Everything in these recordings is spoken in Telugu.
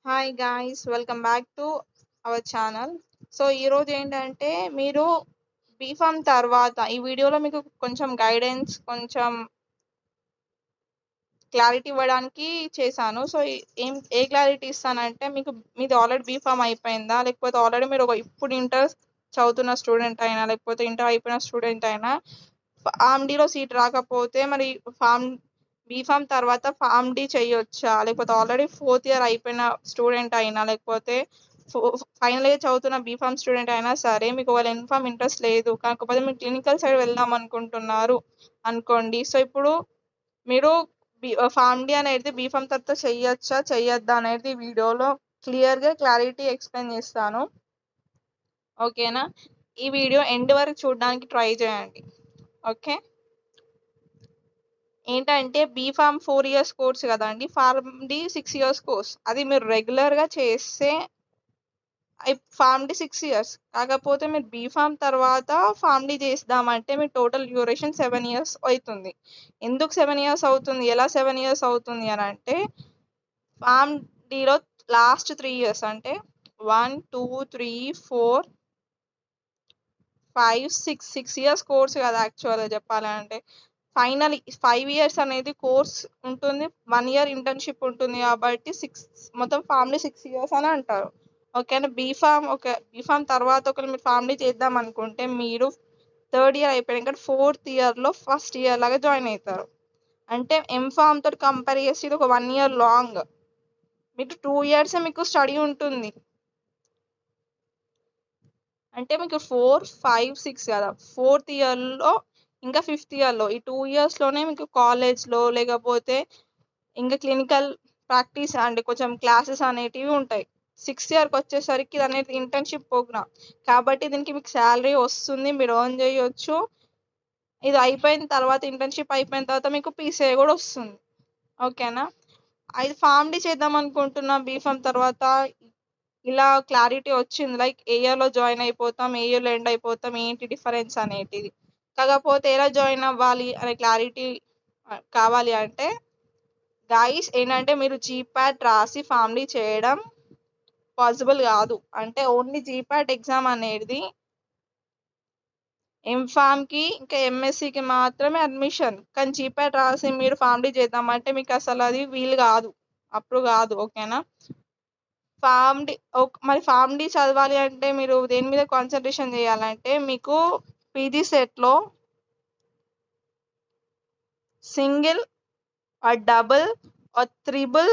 Hi guys, welcome back to our channel. So ఈరోజు ఏంటంటే మీరు బీఫామ్ తర్వాత ఈ వీడియోలో మీకు కొంచెం గైడెన్స్, కొంచెం క్లారిటీ ఇవ్వడానికి చేశాను. సో ఏ క్లారిటీ ఇస్తానంటే, మీది ఆల్రెడీ బీఫామ్ అయిపోయిందా, లేకపోతే ఆల్రెడీ మీరు ఇప్పుడు ఇంటర్ చదువుతున్న స్టూడెంట్ అయినా, లేకపోతే ఇంటర్ అయిపోయిన స్టూడెంట్ అయినా, ఫామ్ డీలో సీట్ రాకపోతే మరి బీఫామ్ తర్వాత ఫామ్ డి చేయొచ్చా, లేకపోతే ఆల్రెడీ 4th ఇయర్ అయిపోయిన స్టూడెంట్ అయినా, లేకపోతే ఫైనల్ ఇయర్ చదువుతున్న బీఫామ్ స్టూడెంట్ అయినా సరే, మీకు ఒకవేళ ఇన్ఫామ్ ఇంట్రెస్ట్ లేదు, కాకపోతే మీరు క్లినికల్ సైడ్ వెళ్దాం అనుకుంటున్నారు అనుకోండి. సో ఇప్పుడు మీరు ఫామ్ డి అనేది బీఫామ్ తర్వాత చెయ్యొచ్చా చెయ్యొద్దా అనేది వీడియోలో క్లియర్గా క్లారిటీ ఎక్స్ప్లెయిన్ చేస్తాను. ఓకేనా? ఈ వీడియో ఎండ్ వరకు చూడడానికి ట్రై చేయండి. ఓకే, ఏంటంటే బీఫామ్ 4 years కోర్స్ కదండి, ఫార్మ్ డి 6 years కోర్స్. అది మీరు రెగ్యులర్గా చేస్తే ఫార్మ్ డి 6 years, కాకపోతే మీరు బీఫామ్ తర్వాత ఫార్మ్ డి చేద్దామంటే మీ టోటల్ డ్యూరేషన్ 7 years అవుతుంది. ఎందుకు 7 years అవుతుంది, ఎలా 7 years అవుతుంది అని అంటే, ఫార్మ్ డిలో లాస్ట్ 3 years అంటే 1 2 3 4 5 6 years కోర్స్ కదా యాక్చువల్గా చెప్పాలంటే. ఫైనల్ 5 years అనేది కోర్స్ ఉంటుంది, 1 year ఇంటర్న్షిప్ ఉంటుంది, కాబట్టి మొత్తం ఫ్యామిలీ 6 years అని అంటారు. ఓకేనా? బీఫామ్ తర్వాత ఒకవేళ మీరు ఫ్యామిలీ చేద్దాం అనుకుంటే, మీరు 3rd year అయిపోయాక 4th yearలో ఫస్ట్ ఇయర్ లాగా జాయిన్ అవుతారు. అంటే ఎంఫామ్ తోటి కంపేర్ చేసి ఇది ఒక 1 year లాంగ్. మీకు 2 years మీకు స్టడీ ఉంటుంది. అంటే మీకు 4 5 6 కదా, 4th ఇయర్లో ఇంకా 5th ఇయర్లో, ఈ 2 yearsలోనే మీకు కాలేజ్లో లేకపోతే ఇంకా క్లినికల్ ప్రాక్టీస్ అంటే కొంచెం క్లాసెస్ అనేటివి ఉంటాయి. 6th ఇయర్కి వచ్చేసరికి ఇది అనేది ఇంటర్న్షిప్ ప్రోగ్రామ్, కాబట్టి దీనికి మీకు శాలరీ వస్తుంది, మీరు ఎర్న్ చేయొచ్చు. ఇది అయిపోయిన తర్వాత, ఇంటర్న్షిప్ అయిపోయిన తర్వాత మీకు పీసీఐ కూడా వస్తుంది. ఓకేనా? అది ఫార్మ్ డి చేద్దాం అనుకుంటున్నా బీఫామ్ తర్వాత, ఇలా క్లారిటీ వచ్చింది. లైక్ ఏ ఇయర్లో జాయిన్ అయిపోతాం, ఏ ఇయర్లో ఎండ్ అయిపోతాం, ఏంటి డిఫరెన్స్ అనేటిది. కాకపోతే ఎలా జాయిన్ అవ్వాలి అనే క్లారిటీ కావాలి అంటే, గాయస్ ఏంటంటే మీరు జీపాట్ రాసి ఫ్యామిలీ చేయడం పాసిబుల్ కాదు. అంటే ఓన్లీ జీపాట్ ఎగ్జామ్ అనేది ఎంఫామ్కి ఇంకా ఎంఎస్సికి మాత్రమే అడ్మిషన్, కానీ జీపాట్ రాసి మీరు ఫ్యామిలీ చేద్దామంటే మీకు అసలు అది వీలు కాదు, అప్పుడు కాదు. ఓకేనా? మరి ఫార్మ్ డి చదవాలి అంటే మీరు దేని మీద కాన్సన్ట్రేషన్ చేయాలంటే, మీకు పీజీ సెట్లో single double triple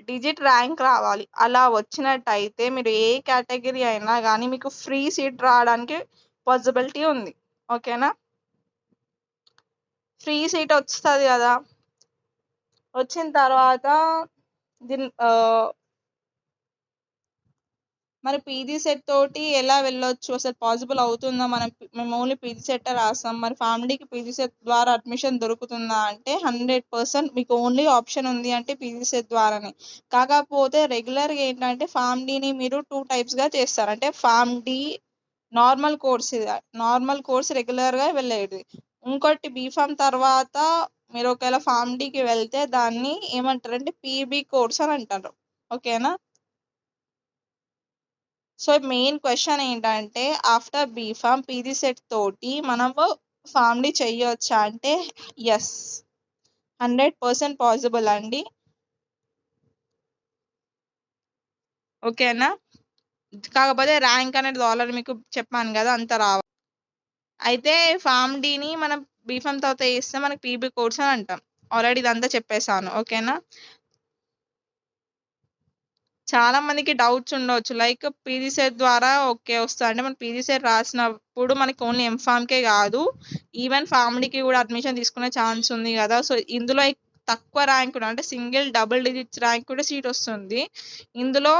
digit rank రావాలి. అలా వచ్చినట్టయితే మీరు ఏ కేటగిరీ అయినా కానీ మీకు ఫ్రీ సీట్ రావడానికి పాసిబిలిటీ ఉంది. ఓకేనా? ఫ్రీ సీట్ వస్తుంది కదా, వచ్చిన తర్వాత మరి పీజీ సెట్ తోటి ఎలా వెళ్ళొచ్చు, అసలు పాసిబుల్ అవుతుందా? మేము ఓన్లీ పీజీ సెట్ రాస్తాం, మరి ఫ్యామిలీకి పీజీ సెట్ ద్వారా అడ్మిషన్ దొరుకుతుందా అంటే 100% మీకు ఓన్లీ ఆప్షన్ ఉంది అంటే పీజీ సెట్ ద్వారానే. కాకపోతే రెగ్యులర్గా ఏంటంటే ఫ్యామిలీని మీరు 2 typesగా చేస్తారు. అంటే ఫామ్ డి నార్మల్ కోర్స్, ఇది నార్మల్ కోర్స్ రెగ్యులర్గా వెళ్ళేది. ఇంకోటి బీఫామ్ తర్వాత మీరు ఒకవేళ ఫామ్ డికి వెళ్తే దాన్ని ఏమంటారంటే పీబీ కోర్స్ అని అంటారు. ఓకేనా? సో మెయిన్ క్వశ్చన్ ఏంటంటే, ఆఫ్టర్ బీఫామ్ పీజీ సెట్ తోటి మనము ఫామ్ డి చెయ్యొచ్చా అంటే ఎస్, 100% పాసిబుల్ అండి. ఓకేనా? కాకపోతే ర్యాంక్ అనేది ఆల్రెడీ మీకు చెప్పాను కదా, అంత రావాలి. అయితే ఫామ్ డిని మనం బీఫామ్ తర్వాత వేస్తే మనకి పీబీ కోర్స్ అని అంటాం. ఆల్రెడీ ఇదంతా చెప్పేశాను. ఓకేనా? చాలా మందికి డౌట్స్ ఉండవచ్చు, లైక్ పీజీ సెట్ ద్వారా ఓకే వస్తుంది అంటే, మనం పీజీ సెట్ రాసినప్పుడు మనకి ఓన్లీ ఎంఫామ్కే కాదు, ఈవెన్ ఫ్యామిలీకి కూడా అడ్మిషన్ తీసుకునే ఛాన్స్ ఉంది కదా. సో ఇందులో తక్కువ ర్యాంక్ అంటే సింగిల్ డబుల్ డిజిట్స్ ర్యాంక్ కూడా సీట్ వస్తుంది. ఇందులో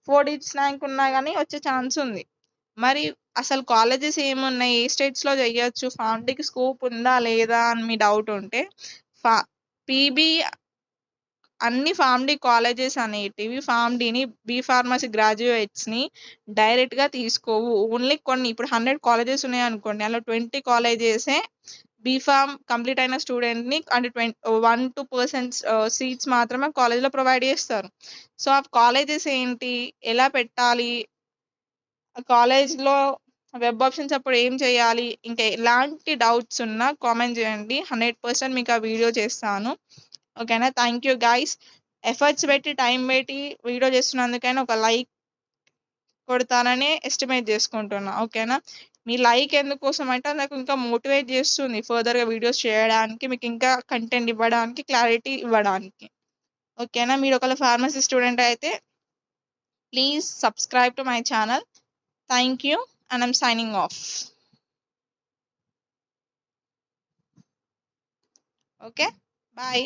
4 digits ర్యాంక్ ఉన్నా కానీ వచ్చే ఛాన్స్ ఉంది. మరి అసలు కాలేజెస్ ఏమున్నాయి, ఏ స్టేట్స్లో చేయొచ్చు, ఫామ్ డికి స్కోప్ ఉందా లేదా అని మీ డౌట్ ఉంటే, పీబీ అన్ని ఫామ్ డి కాలేజెస్ అనేటివి ఫామ్ డిని బీ ఫార్మసీ గ్రాడ్యుయేట్స్ని డైరెక్ట్గా తీసుకోవు. ఓన్లీ కొన్ని, ఇప్పుడు 100 కాలేజెస్ ఉన్నాయనుకోండి, అలా 20 కాలేజెసే బీఫామ్ కంప్లీట్ అయిన స్టూడెంట్ని అంటే 1-2% సీట్స్ మాత్రమే కాలేజ్లో ప్రొవైడ్ చేస్తారు. సో ఆ కాలేజెస్ ఏంటి, ఎలా పెట్టాలి, కాలేజ్లో వెబ్ ఆప్షన్స్ అప్పుడు ఏం చేయాలి, ఇంకా ఎలాంటి డౌట్స్ ఉన్నా కామెంట్ చేయండి. 100% మీకు ఆ వీడియో చేస్తాను. ఓకేనా? Thank you guys. ఎఫర్ట్స్ పెట్టి టైం పెట్టి వీడియో చేస్తున్నందుకైనా ఒక లైక్ కొడతానని ఎస్టిమేట్ చేసుకుంటున్నా. ఓకేనా? మీ లైక్ ఎందుకోసం అంటే నాకు ఇంకా మోటివేట్ చేస్తుంది ఫర్దర్గా వీడియోస్ చేయడానికి, మీకు ఇంకా కంటెంట్ ఇవ్వడానికి, క్లారిటీ ఇవ్వడానికి. ఓకేనా? మీరు ఒకవేళ ఫార్మసీ స్టూడెంట్ అయితే please subscribe to my channel. Thank you and I'm signing off. Okay, bye.